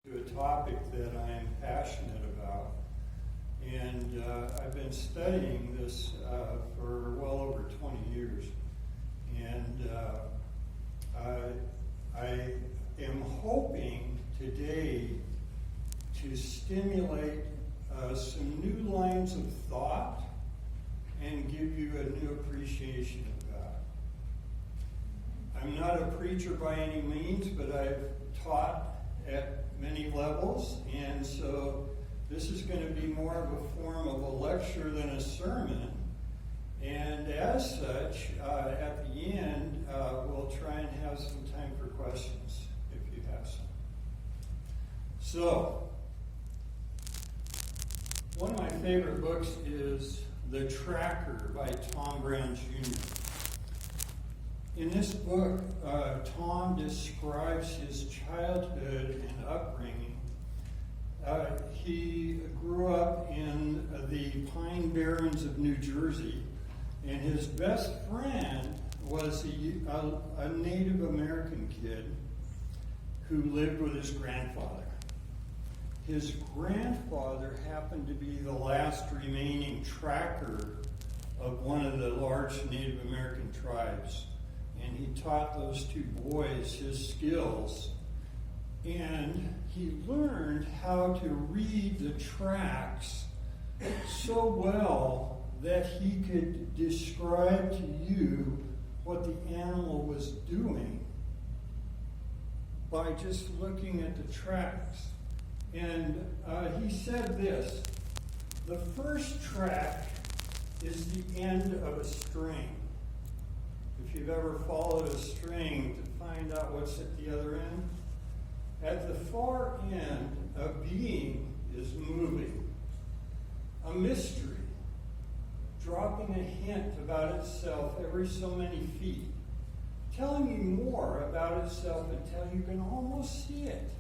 To a topic that I'm passionate about, and I've been studying this for well over 20 years, and I am hoping today to stimulate some new lines of thought and give you a new appreciation of God. I'm not a preacher by any means, but I've taught at many levels, and so this is going to be more of a form of a lecture than a sermon. And as such, at the end, we'll try and have some time for questions, if you have some. So, one of my favorite books is The Tracker by Tom Brown Jr. In this book, Tom describes his childhood and upbringing. He grew up in the Pine Barrens of New Jersey, and his best friend was a Native American kid who lived with his grandfather. His grandfather happened to be the last remaining tracker of one of the large Native American tribes. And he taught those two boys his skills. And he learned how to read the tracks so well that he could describe to you what the animal was doing by just looking at the tracks. And he said this: the first track is the end of a string. If you've ever followed a string to find out what's at the other end, at the far end, a being is moving, a mystery, dropping a hint about itself every so many feet, telling you more about itself until you can almost see it,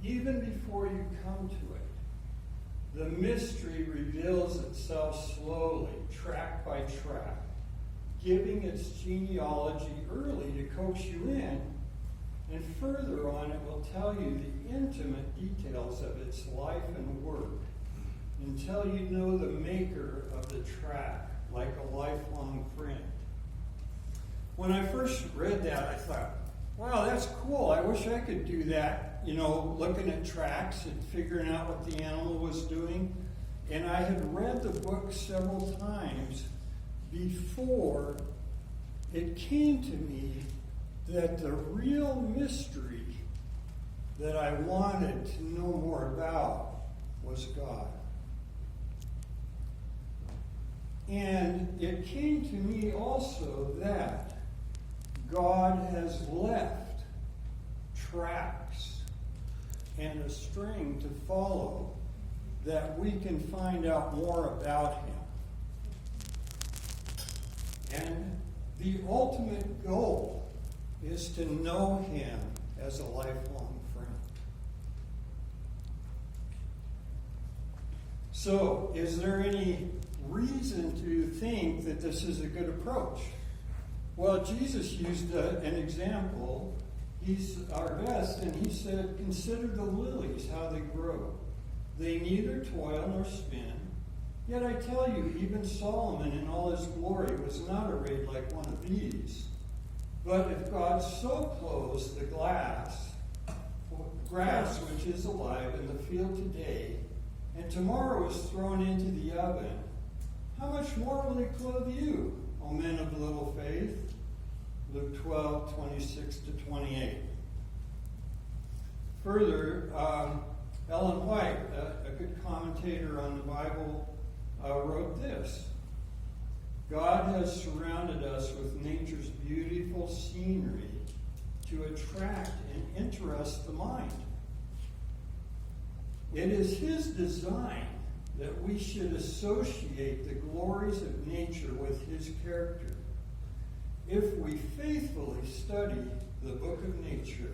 even before you come to it. The mystery reveals itself slowly, track by track, giving its genealogy early to coax you in, and further on it will tell you the intimate details of its life and work until you know the maker of the track like a lifelong friend. When I first read that, I thought, wow, that's cool. I wish I could do that, looking at tracks and figuring out what the animal was doing. And I had read the book several times before it came to me that the real mystery that I wanted to know more about was God. And it came to me also that God has left tracks and a string to follow that we can find out more about Him. And the ultimate goal is to know Him as a lifelong friend. So, is there any reason to think that this is a good approach? Well, Jesus used an example. He's our best, and he said, consider the lilies, how they grow. They neither toil nor spin. Yet I tell you, even Solomon in all his glory was not arrayed like one of these. But if God so clothes the grass which is alive in the field today, and tomorrow is thrown into the oven, how much more will He clothe you, O men of little faith? Luke 12:26-28. Further, Ellen White, a good commentator on the Bible, wrote this: God has surrounded us with nature's beautiful scenery to attract and interest the mind. It is His design that we should associate the glories of nature with His character. If we faithfully study the book of nature,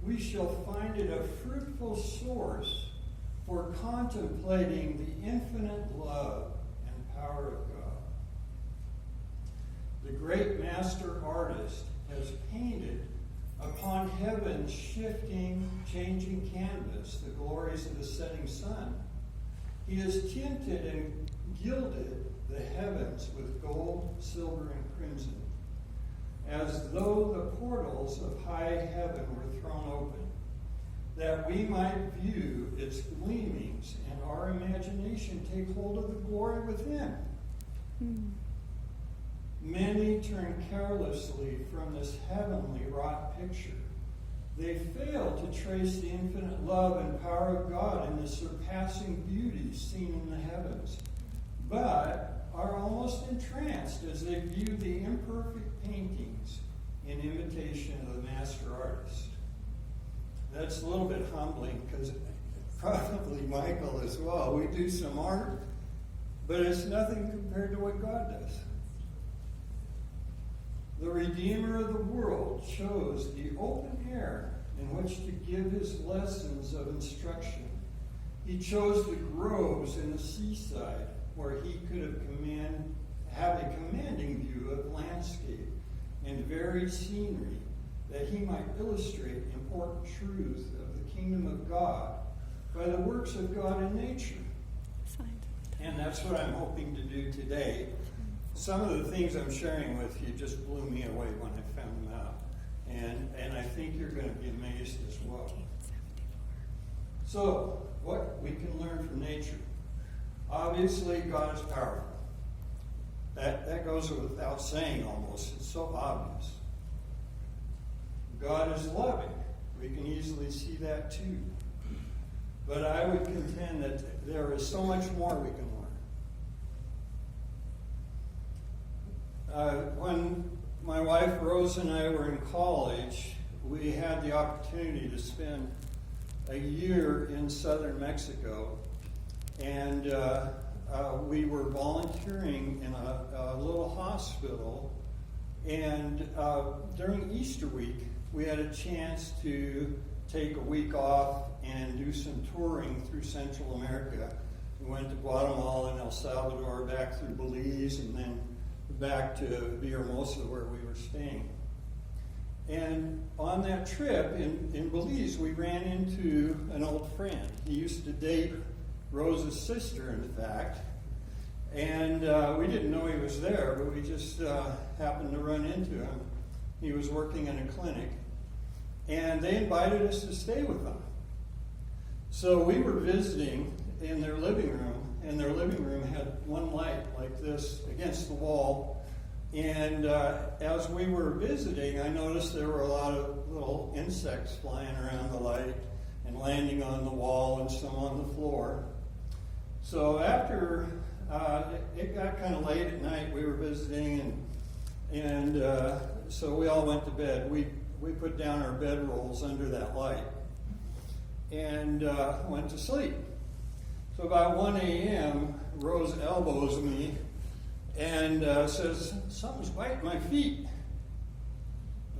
we shall find it a fruitful source for contemplating the infinite love and power of God. The great master artist has painted upon heaven's shifting, changing canvas, the glories of the setting sun. He has tinted and gilded the heavens with gold, silver, and crimson, as though the portals of high heaven were thrown open, that we might view its gleamings and our imagination take hold of the glory within. Many turn carelessly from this heavenly wrought picture. They fail to trace the infinite love and power of God in the surpassing beauty seen in the heavens, but are almost entranced as they view the imperfect paintings in imitation of the master artist. That's a little bit humbling, because probably Michael as well. We do some art, but it's nothing compared to what God does. The Redeemer of the world chose the open air in which to give his lessons of instruction. He chose the groves in the seaside where he could have a commanding view of landscape and varied scenery, that he might illustrate important truths of the kingdom of God by the works of God in nature. And that's what I'm hoping to do today. Some of the things I'm sharing with you just blew me away when I found them out. And I think you're going to be amazed as well. So, what we can learn from nature. Obviously, God is powerful. That goes without saying almost. It's so obvious. God is loving. We can easily see that too. But I would contend that there is so much more we can learn. When my wife Rose and I were in college, we had the opportunity to spend a year in southern Mexico, and we were volunteering in a little hospital, and during Easter week we had a chance to take a week off and do some touring through Central America. We went to Guatemala and El Salvador, back through Belize, and then back to Villahermosa where we were staying. And on that trip in Belize, we ran into an old friend. He used to date Rose's sister, in fact. And we didn't know he was there, but we just happened to run into him. He was working in a clinic. And they invited us to stay with them. So we were visiting in their living room, and their living room had one light like this against the wall. And as we were visiting, I noticed there were a lot of little insects flying around the light and landing on the wall and some on the floor. So after it got kind of late at night, we were visiting, and so we all went to bed. We put down our bedrolls under that light and went to sleep. So about 1 a.m., Rose elbows me and says, "Something's biting my feet."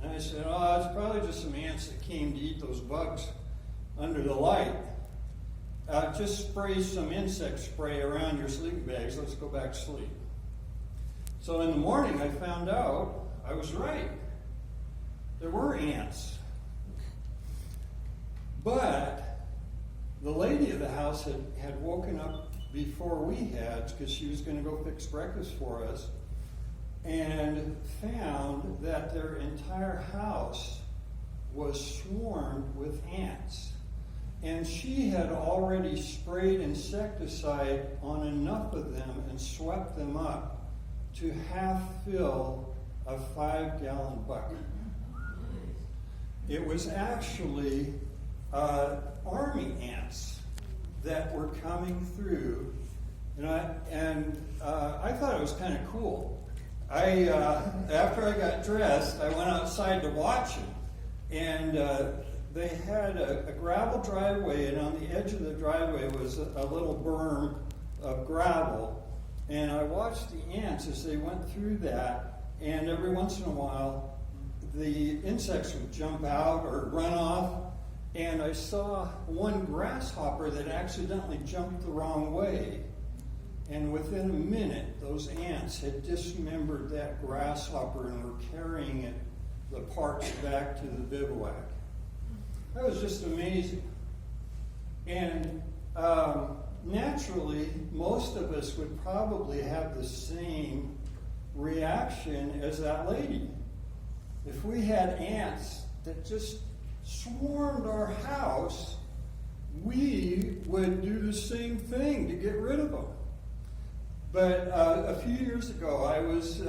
And I said, "Oh, it's probably just some ants that came to eat those bugs under the light. Just spray some insect spray around your sleeping bags. Let's go back to sleep." So in the morning, I found out I was right. There were ants. But the lady of the house had woken up before we had, because she was going to go fix breakfast for us, and found that their entire house was swarmed with ants. And she had already sprayed insecticide on enough of them and swept them up to half fill a 5-gallon bucket. It was actually army ants that were coming through, and I thought it was kind of cool. After I got dressed, I went outside to watch them, and they had a gravel driveway, and on the edge of the driveway was a little berm of gravel, and I watched the ants as they went through that, and every once in a while the insects would jump out or run off, and I saw one grasshopper that accidentally jumped the wrong way, and within a minute those ants had dismembered that grasshopper and were carrying the parts back to the bivouac. That was just amazing. And naturally, most of us would probably have the same reaction as that lady. If we had ants that just swarmed our house, we would do the same thing to get rid of them. But a few years ago, I was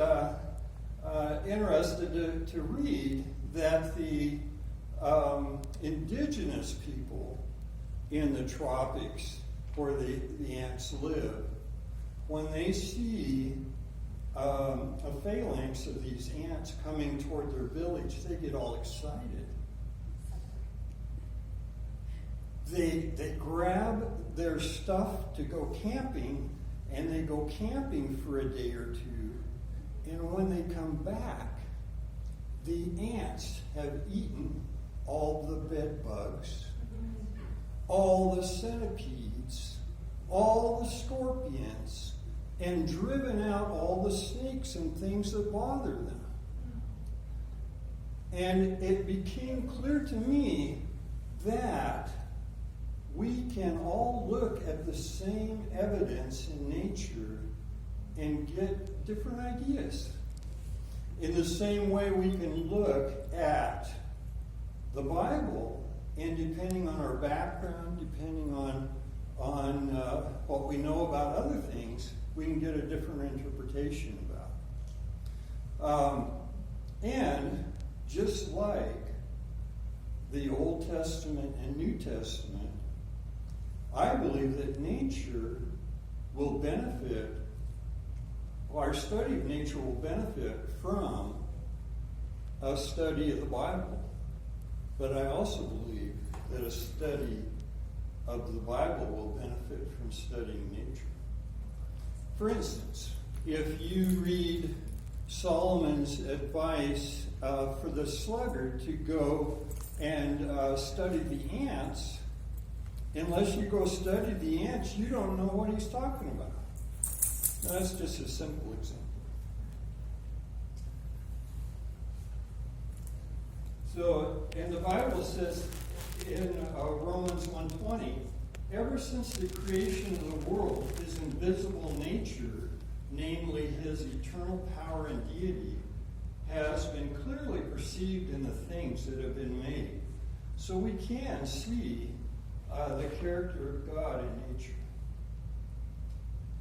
interested to read that the indigenous people in the tropics where the ants live, when they see a phalanx of these ants coming toward their village, they get all excited. They grab their stuff to go camping, and they go camping for a day or two, and when they come back, the ants have eaten all the bed bugs, all the centipedes, all the scorpions, and driven out all the snakes and things that bother them. And it became clear to me that we can all look at the same evidence in nature and get different ideas. In the same way we can look at the Bible, and depending on our background, depending on what we know about other things, we can get a different interpretation about it. And just like the Old Testament and New Testament, I believe that nature will benefit, our study of nature will benefit from a study of the Bible. But I also believe that a study of the Bible will benefit from studying nature. For instance, if you read Solomon's advice for the sluggard to go and study the ants, unless you go study the ants, you don't know what he's talking about. Now, that's just a simple example. So, and the Bible says in Romans 1:20, ever since the creation of the world, his invisible nature, namely his eternal power and deity, has been clearly perceived in the things that have been made. So we can see the character of God in nature.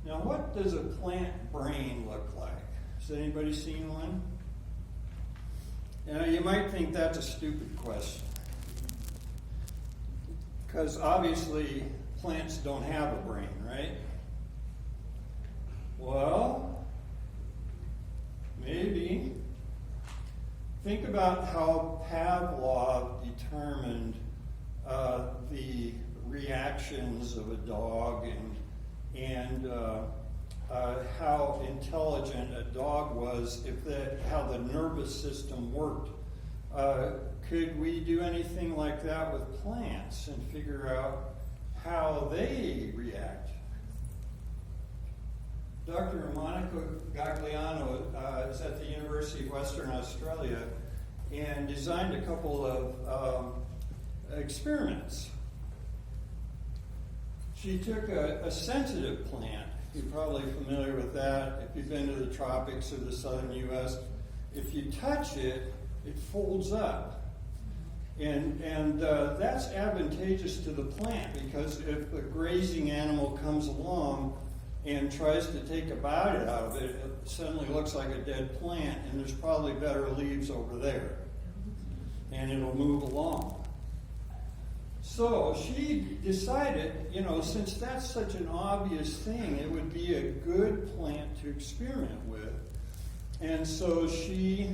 Now, what does a plant brain look like? Has anybody seen one? Now, you might think that's a stupid question, because obviously plants don't have a brain, right? Well, maybe. Think about how Pavlov determined the reactions of a dog and how intelligent a dog was, how the nervous system worked. Could we do anything like that with plants and figure out how they react? Dr. Monica Gagliano is at the University of Western Australia and designed a couple of experiments. She took a sensitive plant. You're probably familiar with that. If you've been to the tropics or the southern U.S., if you touch it, it folds up. And that's advantageous to the plant, because if a grazing animal comes along and tries to take a bite out of it, it suddenly looks like a dead plant, and there's probably better leaves over there. And it'll move along. So she decided, since that's such an obvious thing, it would be a good plant to experiment with. And so she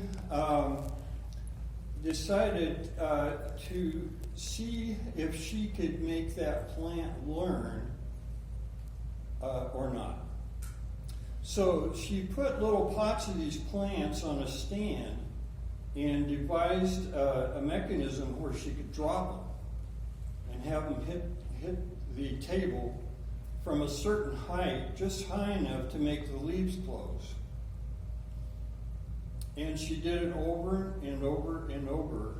decided to see if she could make that plant learn or not. So she put little pots of these plants on a stand and devised a mechanism where she could drop them and have them hit the table from a certain height, just high enough to make the leaves close. And she did it over and over and over.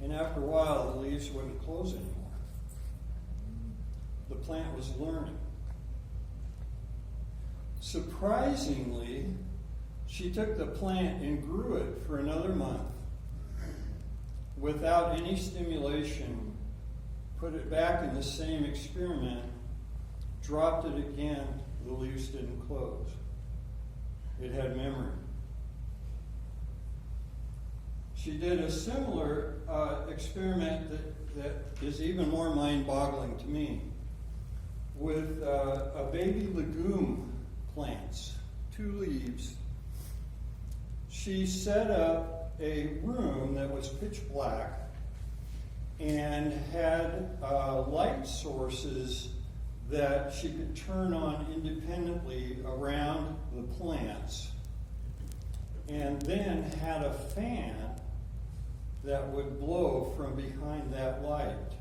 And after a while, the leaves leaves wouldn't close anymore. The plant was learning. Surprisingly, she took the plant and grew it for another month without any stimulation, put it back in the same experiment, dropped it again, the leaves didn't close. It had memory. She did a similar experiment that is even more mind-boggling to me with a baby legume plants, 2 leaves. She set up a room that was pitch black and had light sources that she could turn on independently around the plants, and then had a fan that would blow from behind that light.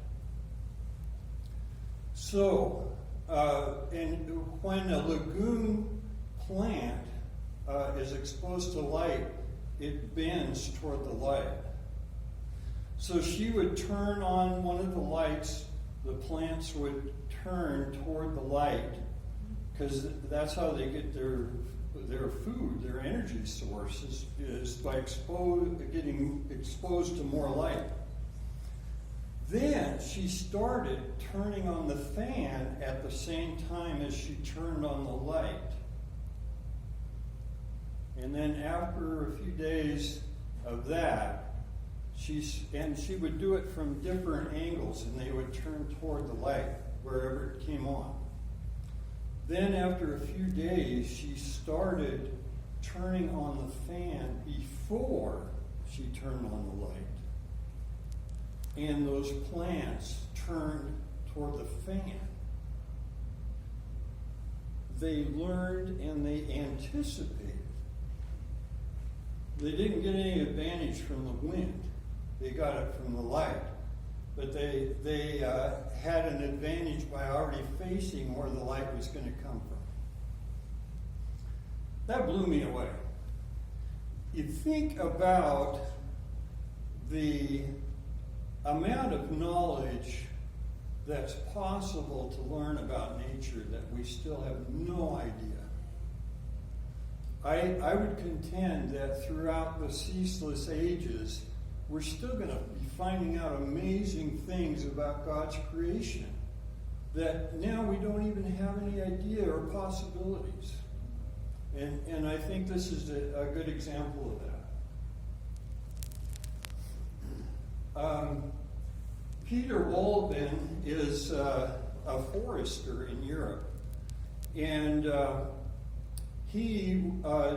So, and when a legume plant is exposed to light, it bends toward the light. So she would turn on one of the lights, the plants would turn toward the light, because that's how they get their food, their energy source is by getting exposed to more light. Then she started turning on the fan at the same time as she turned on the light. And then after a few days of that, she would do it from different angles, and they would turn toward the light wherever it came on. Then after a few days, she started turning on the fan before she turned on the light. And those plants turned toward the fan. They learned and they anticipated. They didn't get any advantage from the wind. They got it from the light. But they had an advantage by already facing where the light was going to come from. That blew me away. You think about the amount of knowledge that's possible to learn about nature that we still have no idea. I would contend that throughout the ceaseless ages, we're still going to be finding out amazing things about God's creation that now we don't even have any idea or possibilities. And I think this is a good example of that. Peter Waldman is a forester in Europe, and he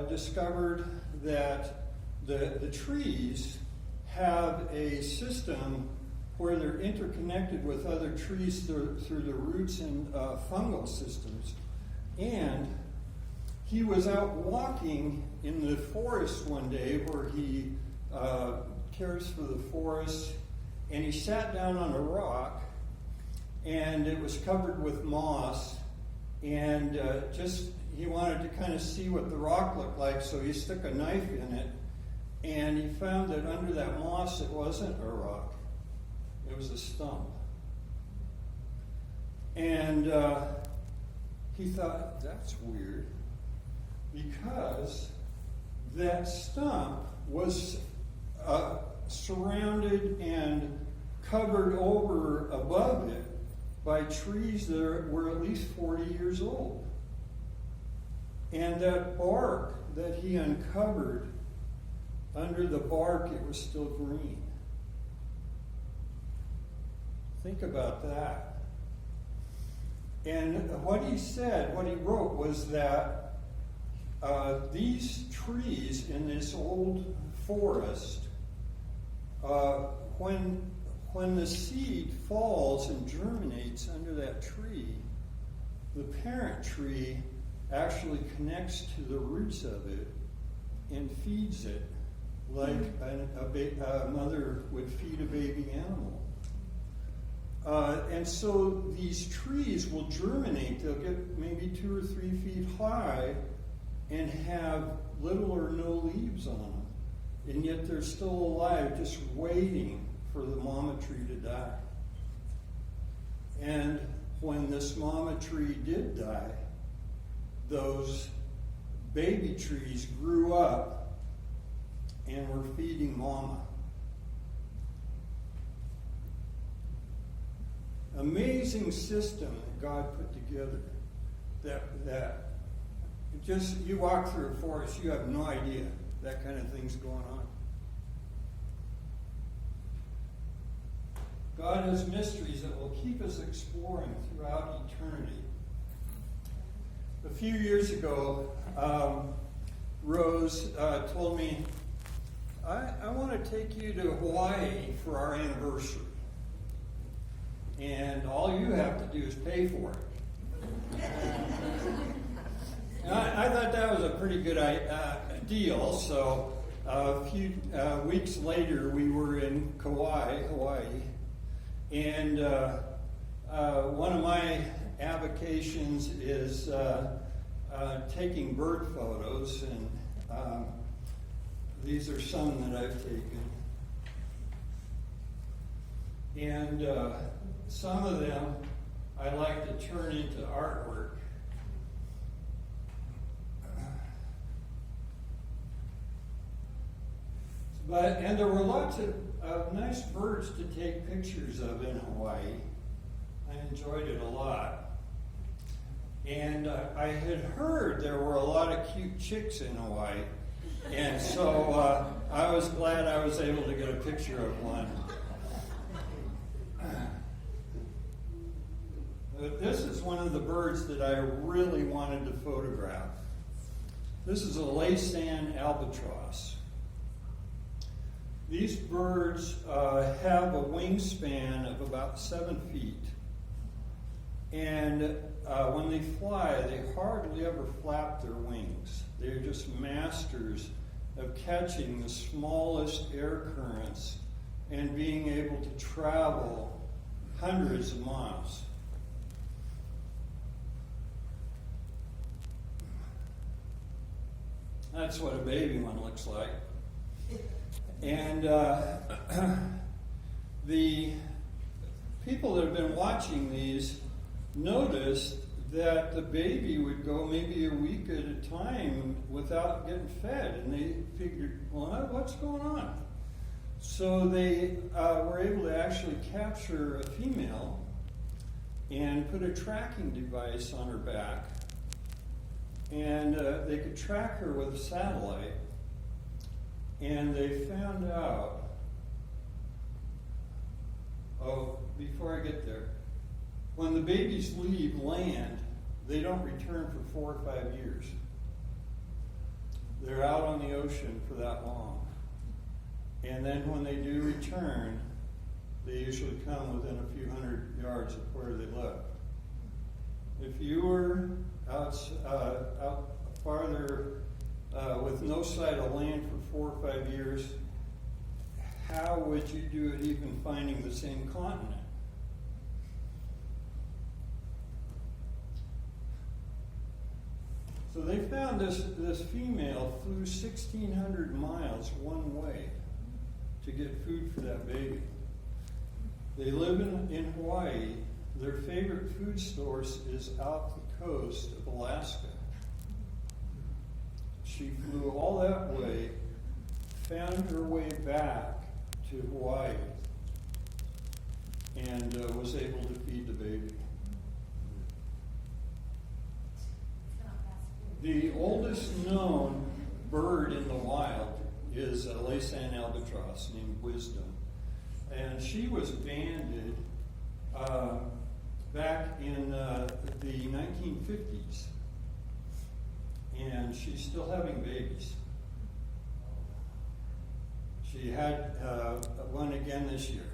discovered that the trees have a system where they're interconnected with other trees through the roots and fungal systems. And he was out walking in the forest one day where he cares for the forest, and he sat down on a rock, and it was covered with moss, and he wanted to kind of see what the rock looked like, so he stuck a knife in it, and he found that under that moss it wasn't a rock, it was a stump. And he thought, that's weird, because that stump was surrounded and covered over above it by trees that were at least 40 years old. And that bark that he uncovered, under the bark it was still green. Think about that. And what he said, what he wrote, was that these trees in this old forest, when the seed falls and germinates under that tree, the parent tree actually connects to the roots of it and feeds it like a mother would feed a baby animal. And so these trees will germinate. They'll get maybe 2 or 3 feet high and have little or no leaves on them. And yet they're still alive, just waiting for the mama tree to die. And when this mama tree did die, those baby trees grew up and were feeding mama. Amazing system that God put together. That just, you walk through a forest, you have no idea that kind of thing's going on. God has mysteries that will keep us exploring throughout eternity. A few years ago, Rose told me, I want to take you to Hawaii for our anniversary. And all you have to do is pay for it. And I thought that was a pretty good deal. So a few weeks later, we were in Kauai, Hawaii. And one of my avocations is taking bird photos, and these are some that I've taken. And some of them I like to turn into artwork. And there were lots of nice birds to take pictures of in Hawaii. I enjoyed it a lot. And I had heard there were a lot of cute chicks in Hawaii. And so I was glad I was able to get a picture of one. But this is one of the birds that I really wanted to photograph. This is a Laysan albatross. These birds have a wingspan of about 7 feet. And when they fly, they hardly ever flap their wings. They're just masters of catching the smallest air currents and being able to travel hundreds of miles. That's what a baby one looks like. And the people that have been watching these noticed that the baby would go maybe a week at a time without getting fed. And they figured, well, what's going on? So they were able to actually capture a female and put a tracking device on her back. And they could track her with a satellite. And they found out, before I get there, when the babies leave land, they don't return for 4 or 5 years. They're out on the ocean for that long. And then when they do return, they usually come within a few hundred yards of where they left. If you were out farther with no sight of land for 4 or 5 years, how would you do it even finding the same continent? So they found this female flew 1,600 miles one way to get food for that baby. They live in Hawaii. Their favorite food source is out the coast of Alaska. She flew all that way, found her way back to Hawaii, and was able to feed the baby. The oldest known bird in the wild is a Laysan albatross named Wisdom. And she was banded back in the 1950s. And she's still having babies. She had one again this year.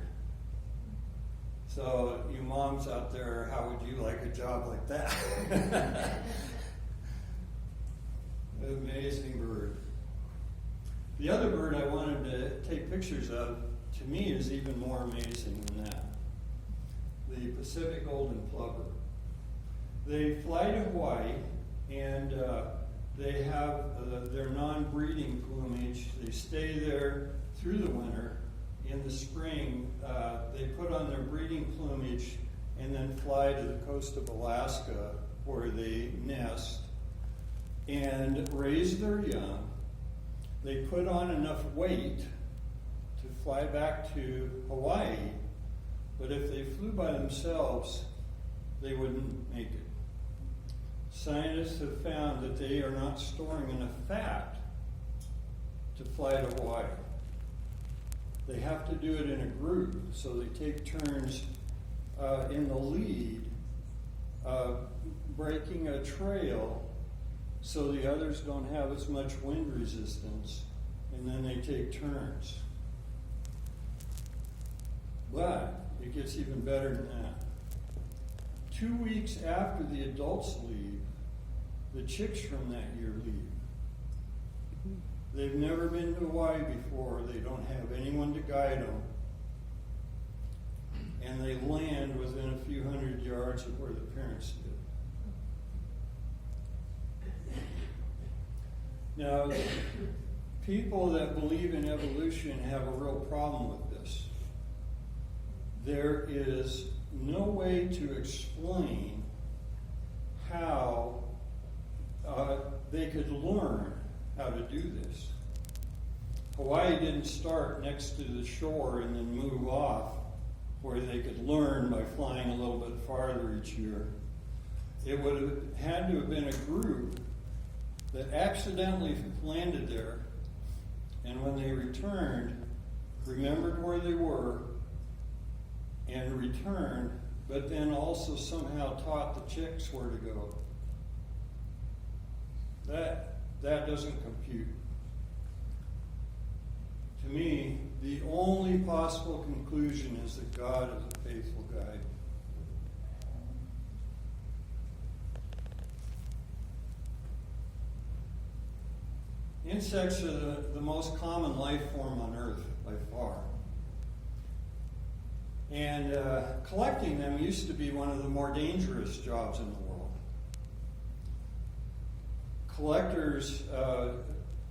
So you moms out there, how would you like a job like that? Amazing bird. The other bird I wanted to take pictures of, to me, is even more amazing than that. The Pacific golden plover. They fly to Hawaii, and they have their non-breeding plumage. They stay there through the winter. In the spring, they put on their breeding plumage and then fly to the coast of Alaska where they nest and raise their young. They put on enough weight to fly back to Hawaii, but if they flew by themselves, they wouldn't make it. Scientists have found that they are not storing enough fat to fly to Hawaii. They have to do it in a group, so they take turns in the lead, breaking a trail so the others don't have as much wind resistance, and then they take turns. But it gets even better than that. 2 weeks after the adults leave, the chicks from that year leave. They've never been to Hawaii before. They don't have anyone to guide them. And they land within a few hundred yards of where the parents did. Now, people that believe in evolution have a real problem with this. There is no way to explain how they could learn how to do this. Hawaii didn't start next to the shore and then move off where they could learn by flying a little bit farther each year. It would have had to have been a group that accidentally landed there, and when they returned, remembered where they were and returned, but then also somehow taught the chicks where to go. That doesn't compute. To me, the only possible conclusion is that God is a faithful guide. Insects are the most common life form on Earth by far. And collecting them used to be one of the more dangerous jobs in the world. Collectors,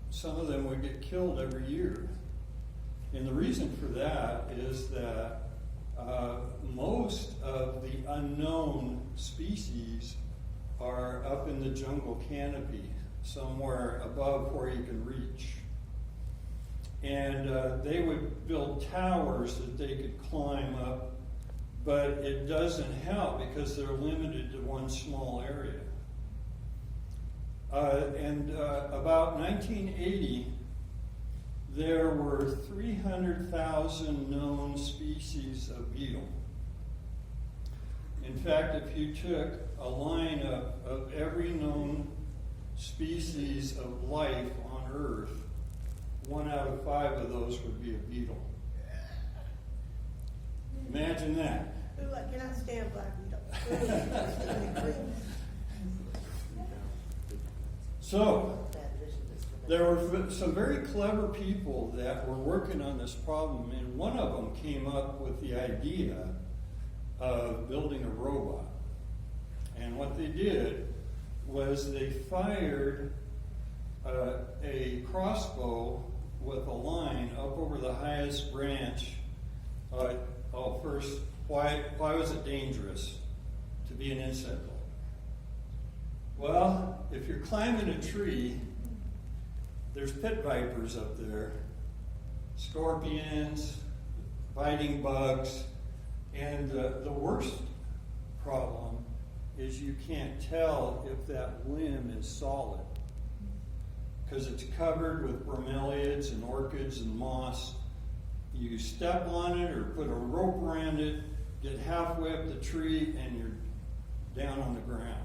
some of them would get killed every year. And the reason for that is that most of the unknown species are up in the jungle canopy, somewhere above where you can reach. And they would build towers that they could climb up, but it doesn't help because they're limited to one small area. About 1980, there were 300,000 known species of beetle. In fact, if you took a lineup of every known species of life on Earth, 1 out of 5 of those would be a beetle. Imagine that. Ooh, I cannot stand black beetle. So, there were some very clever people that were working on this problem, and one of them came up with the idea of building a robot. And what they did was they fired a crossbow with a line up over the highest branch. First, why was it dangerous to be an insect? Well, if you're climbing a tree, there's pit vipers up there, scorpions, biting bugs, and the worst problem is you can't tell if that limb is solid because it's covered with bromeliads and orchids and moss. You step on it or put a rope around it, get halfway up the tree, and you're down on the ground.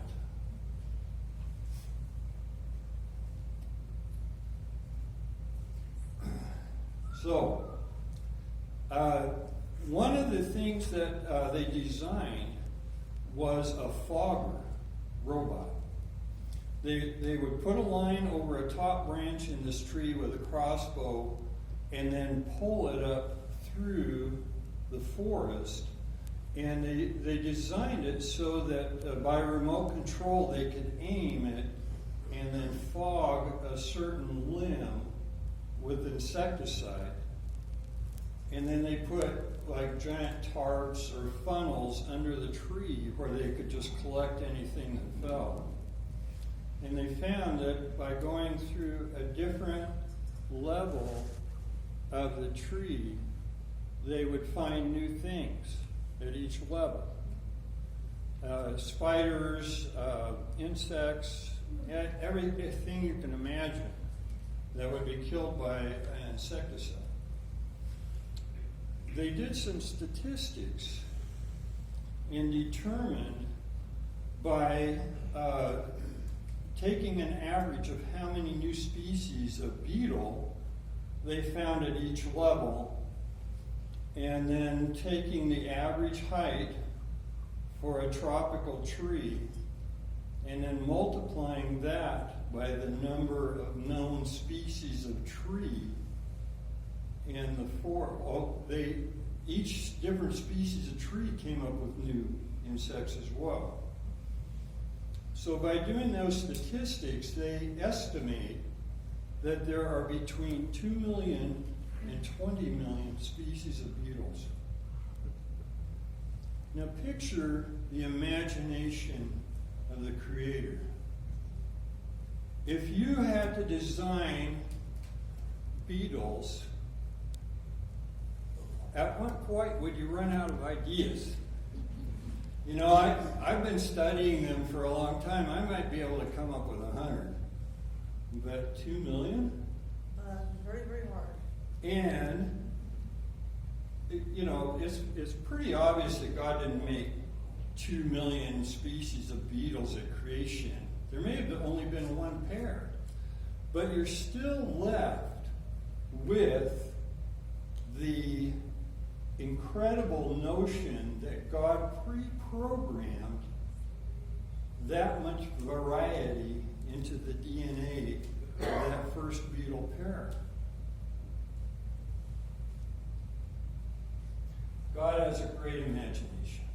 So, one of the things that they designed was a fogger robot. They would put a line over a top branch in this tree with a crossbow and then pull it up through the forest. And they designed it so that by remote control they could aim it and then fog a certain limb with insecticide. And then they put like giant tarps or funnels under the tree where they could just collect anything that fell. And they found that by going through a different level of the tree, they would find new things at each level. Spiders, insects, everything you can imagine that would be killed by an insecticide. They did some statistics and determined by taking an average of how many new species of beetle they found at each level, and then taking the average height for a tropical tree, and then multiplying that by the number of known species of tree, and each different species of tree came up with new insects as well. So by doing those statistics, they estimate that there are between 2 million and 20 million species of beetles. Now picture the imagination of the Creator. If you had to design beetles, at what point would you run out of ideas? You know, I've been studying them for a long time. I might be able to come up with 100. But 2 million? Very, very hard. And, you know, it's pretty obvious that God didn't make 2 million species of beetles at creation. There may have only been one pair. But you're still left with the incredible notion that God pre-programmed that much variety into the DNA of that first beetle pair. God has a great imagination.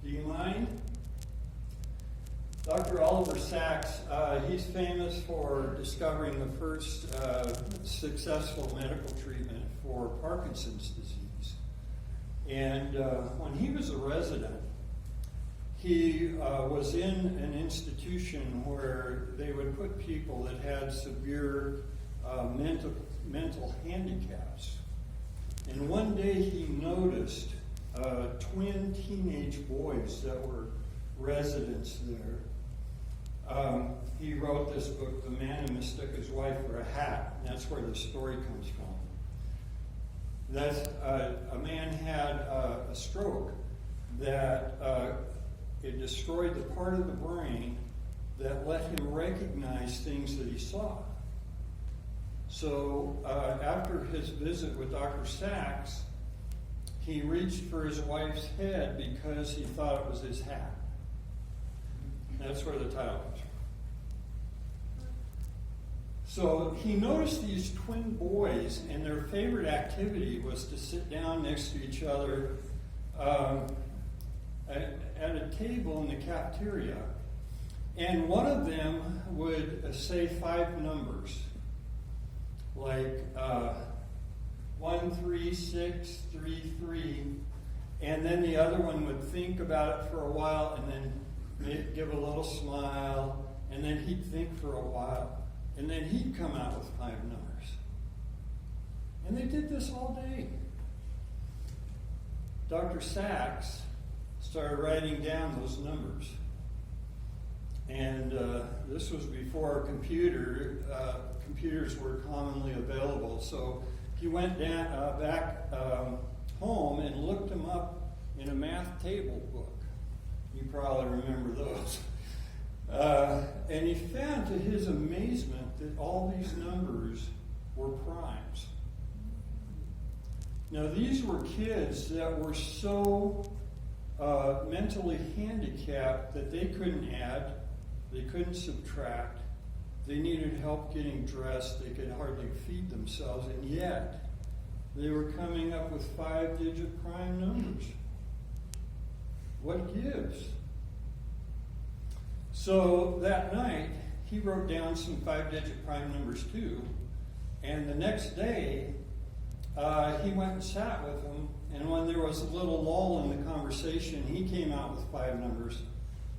Do you mind? Dr. Oliver Sacks, he's famous for discovering the first successful medical treatment for Parkinson's disease. And when he was a resident, he was in an institution where they would put people that had severe mental handicaps. And one day he noticed twin teenage boys that were residents there. He wrote this book, The Man Who Mistook His Wife for a Hat, and that's where the story comes from. That's, a man had a stroke that it destroyed the part of the brain that let him recognize things that he saw. So after his visit with Dr. Sacks, he reached for his wife's head because he thought it was his hat. That's where the title comes from. So he noticed these twin boys, and their favorite activity was to sit down next to each other at a table in the cafeteria. And one of them would say 5 numbers, like 1, 3, 6, 3, 3, and then the other one would think about it for a while and then give a little smile, and then he'd think for a while, and then he'd come out with 5 numbers. And they did this all day. Dr. Sacks started writing down those numbers. And this was before computers were commonly available. So he went back home and looked them up in a math table book. You probably remember those. And he found to his amazement that all these numbers were primes. Now these were kids that were so mentally handicapped that they couldn't add, they couldn't subtract, they needed help getting dressed, they could hardly feed themselves, and yet they were coming up with 5-digit prime numbers. What gives? So that night, he wrote down some 5-digit prime numbers too, And the next day, he went and sat with them, and when there was a little lull in the conversation, he came out with 5 numbers,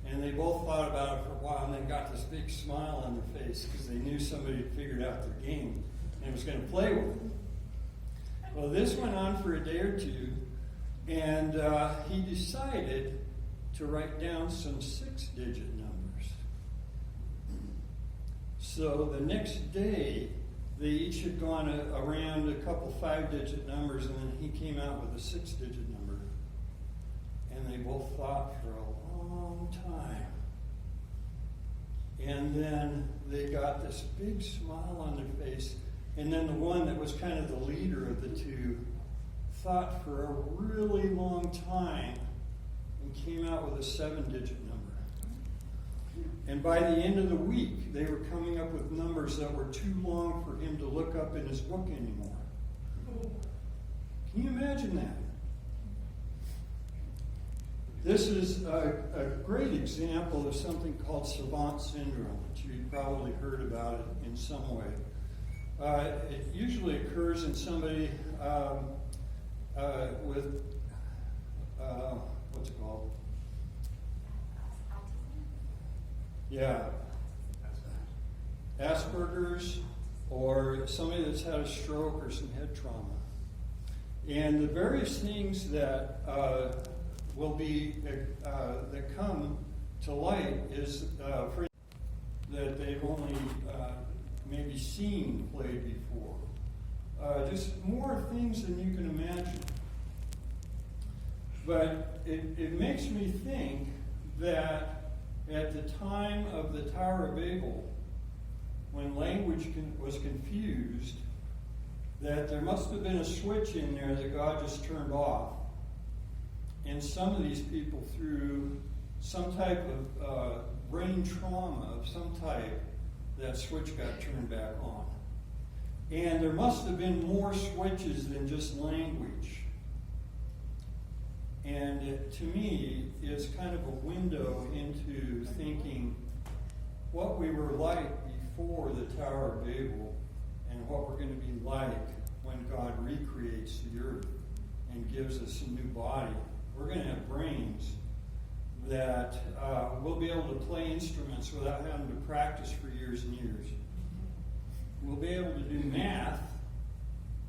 and they both thought about it for a while, and then got this big smile on their face because they knew somebody had figured out their game and was going to play with them. Well, this went on for a day or two, and he decided to write down some 6-digit numbers. So the next day, they each had gone around a couple 5-digit numbers, and then he came out with a 6-digit number. And they both thought for a long time. And then they got this big smile on their face. And then the one that was kind of the leader of the two thought for a really long time and came out with a 7-digit number. And by the end of the week, they were coming up with numbers that were too long for him to look up in his book anymore. Can you imagine that? This is a great example of something called savant syndrome, which you've probably heard about it in some way. It usually occurs in somebody with, what's it called? Yeah. Asperger's, or somebody that's had a stroke or some head trauma. And the various things that will be, that come to light is for that they've only maybe seen played before. Just more things than you can imagine. But it makes me think that at the time of the Tower of Babel, when language was confused, that there must have been a switch in there that God just turned off. And some of these people, through some type of brain trauma of some type, that switch got turned back on. And there must have been more switches than just language. And it, to me, is kind of a window into thinking what we were like before the Tower of Babel and what we're going to be like when God recreates the earth and gives us a new body. We're going to have brains that we'll be able to play instruments without having to practice for years and years. We'll be able to do math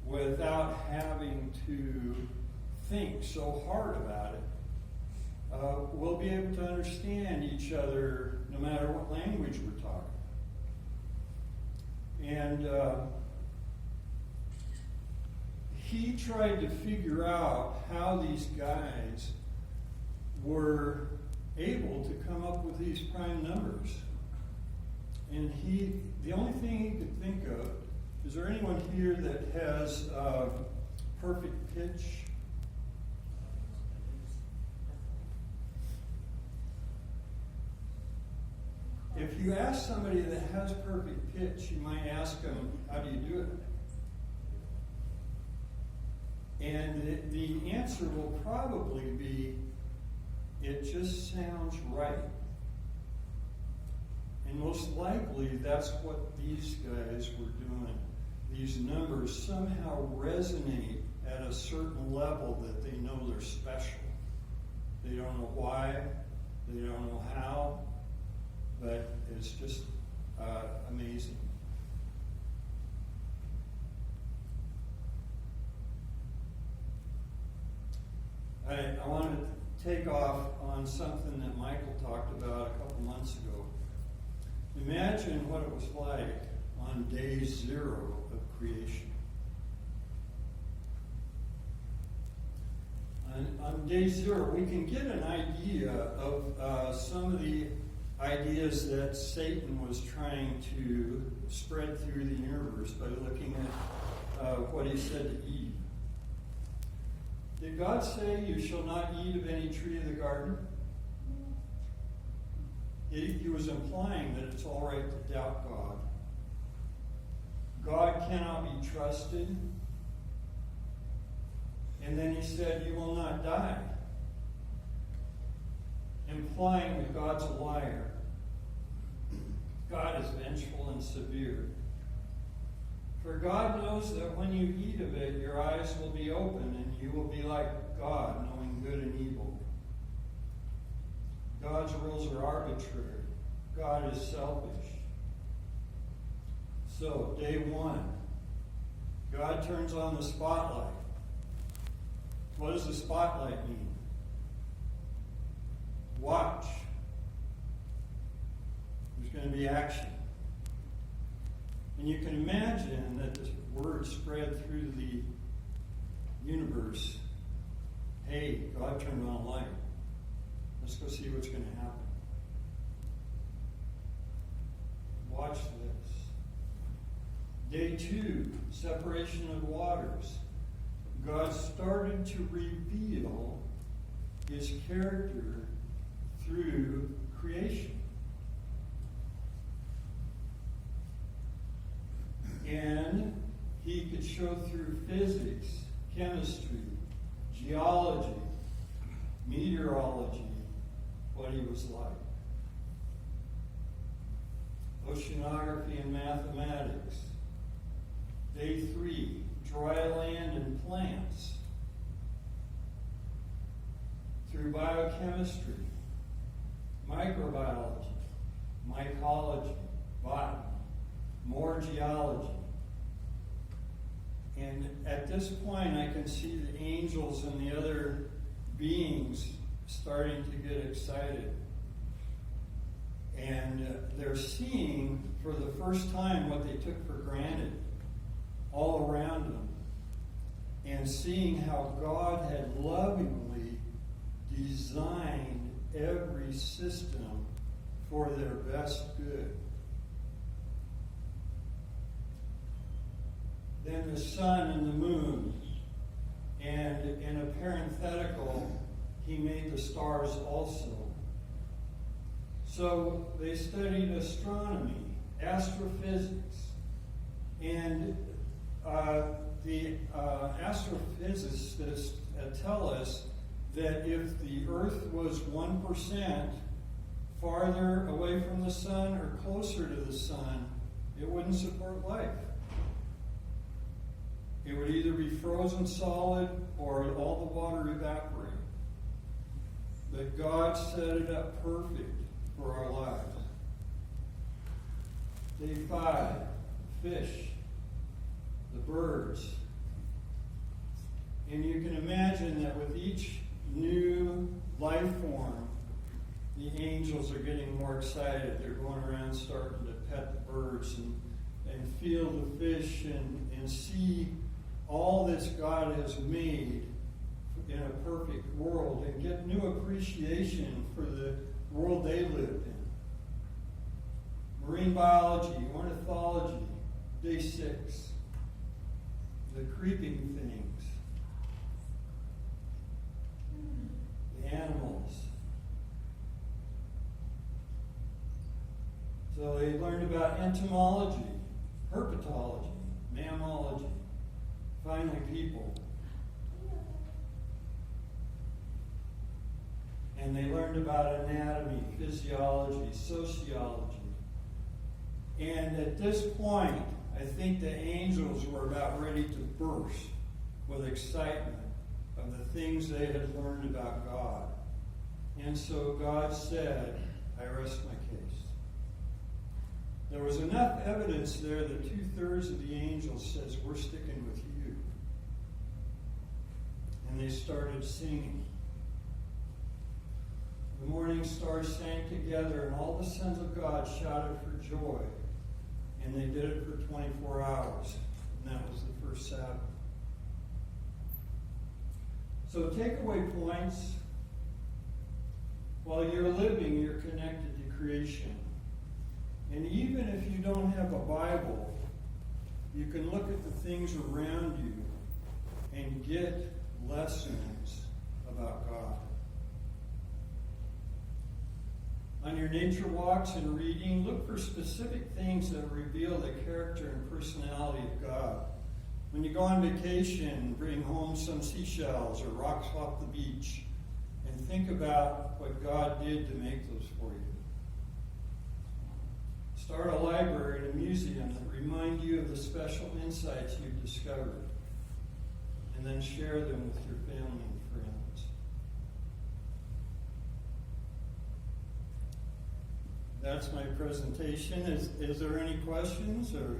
without having to think so hard about it. We'll be able to understand each other no matter what language we're talking. And he tried to figure out how these guys were able to come up with these prime numbers. And the only thing he could think of, is there anyone here that has perfect pitch? If you ask somebody that has perfect pitch, you might ask them, how do you do it? And the answer will probably be, it just sounds right. And most likely that's what these guys were doing. These numbers somehow resonate at a certain level that they know they're special. They don't know why, they don't know how, but it's just amazing. I wanted to take off on something that Michael talked about a couple months ago. Imagine what it was like on day 0 of creation. On day 0, we can get an idea of some of the ideas that Satan was trying to spread through the universe by looking at what he said to Eve. Did God say, you shall not eat of any tree of the garden? He was implying that it's all right to doubt God. God cannot be trusted. And then he said, you will not die. Implying that God's a liar. God is vengeful and severe. For God knows that when you eat of it, your eyes will be open, and you will be like God, knowing good and evil. God's rules are arbitrary. God is selfish. So, day one, God turns on the spotlight. What does the spotlight mean? Watch. There's going to be action. And you can imagine that this word spread through the universe. Hey, God turned on a light. Let's go see what's going to happen. Watch this. Day two, separation of waters. God started to reveal his character through creation. And he could show through physics, chemistry, geology, meteorology, what he was like. Oceanography and mathematics. Day three, dry land and plants. Through biochemistry, microbiology, mycology, botany, more geology. And at this point, I can see the angels and the other beings starting to get excited. And they're seeing for the first time what they took for granted all around them. And seeing how God had lovingly designed every system for their best good. Then the sun and the moon. And in a parenthetical, he made the stars also. So they studied astronomy, astrophysics, and the astrophysicists tell us that if the Earth was 1% farther away from the sun or closer to the sun, it wouldn't support life. It would either be frozen solid or all the water evaporate. But God set it up perfect for our lives. Day 5, fish, the birds. And you can imagine that with each new life form, the angels are getting more excited. They're going around starting to pet the birds and feel the fish and see all this God has made in a perfect world and get new appreciation for the world they lived in. Marine biology, ornithology, day 6. The creeping things. The animals. So they learned about entomology, herpetology, mammalogy, finally people. And they learned about anatomy, physiology, sociology. And at this point, I think the angels were about ready to burst with excitement of the things they had learned about God. And so God said, I rest my case. There was enough evidence there that 2/3 of the angels says, we're sticking with you. And they started singing. The morning stars sang together, and all the sons of God shouted for joy. And they did it for 24 hours. And that was the first Sabbath. So takeaway points. While you're living, you're connected to creation. And even if you don't have a Bible, you can look at the things around you and get lessons about God. On your nature walks and reading, look for specific things that reveal the character and personality of God. When you go on vacation, bring home some seashells or rocks off the beach and think about what God did to make those for you. Start a library and a museum that remind you of the special insights you've discovered, and then share them with your family and friends. That's my presentation. Is there any questions or